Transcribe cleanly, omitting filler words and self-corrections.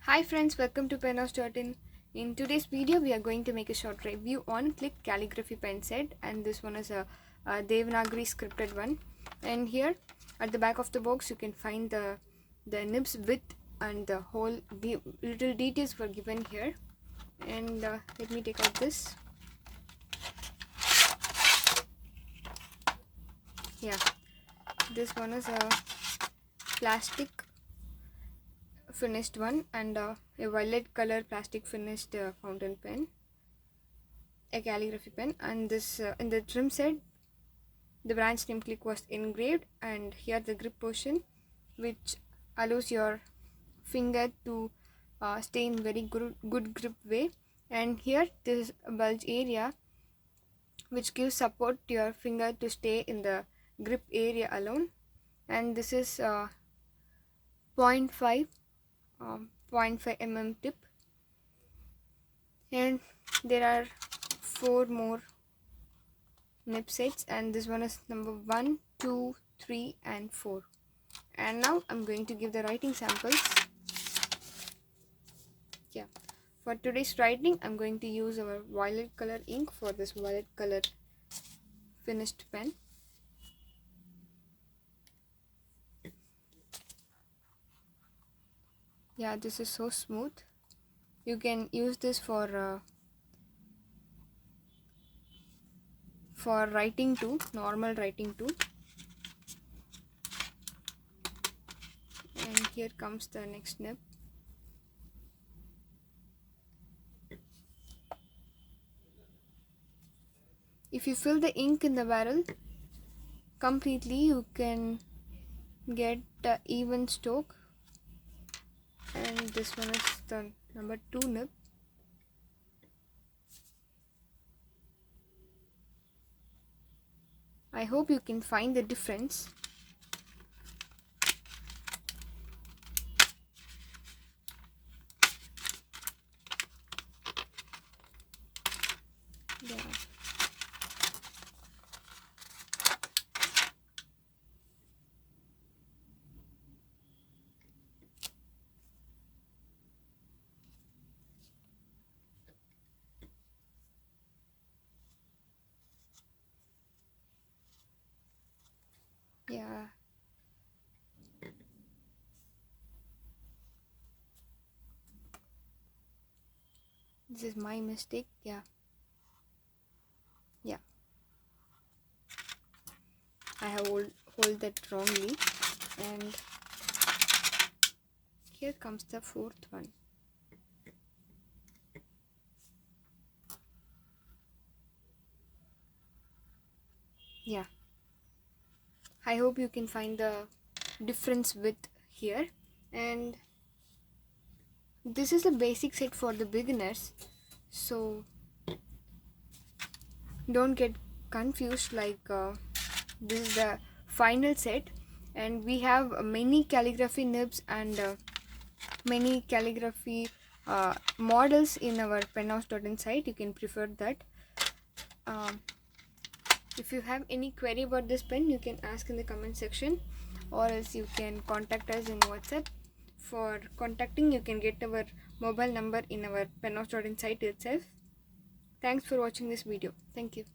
Hi friends, welcome to penhouse.in. In today's video, we are going to make a short review on Click Calligraphy pen set, and this one is a Devanagari scripted one. And here at the back of the box, you can find the nibs width and the whole little details were given here. And let me take out this. Yeah, this one is a plastic finished one and a violet color plastic finished fountain pen, a calligraphy pen, and this in the trim set the branch name Click was engraved, and here the grip portion which allows your finger to stay in very good grip way, and here this bulge area which gives support to your finger to stay in the grip area alone, and this is 0.5 mm tip, and there are 4 more nib sets, and this one is number 1, 2, 3 and 4. And now I'm going to give the writing samples. Yeah, for today's writing I'm going to use our violet color ink for this violet color finished pen. Yeah, this is so smooth. You can use this for writing too, normal writing too. And here comes the next nib. If you fill the ink in the barrel completely, you can get the even stroke. And this one is the number 2 nib. I hope you can find the difference. Yeah. Yeah. This is my mistake. Yeah. I have hold that wrongly, and here comes the 4th one. Yeah, I hope you can find the difference with here. And this is a basic set for the beginners, so don't get confused like this is the final set, and we have many calligraphy nibs and many calligraphy models in our penhouse.in site. You can prefer that. If you have any query about this pen, you can ask in the comment section, or else you can contact us in WhatsApp. For contacting, you can get our mobile number in our penhouse.in site itself. Thanks for watching this video. Thank you.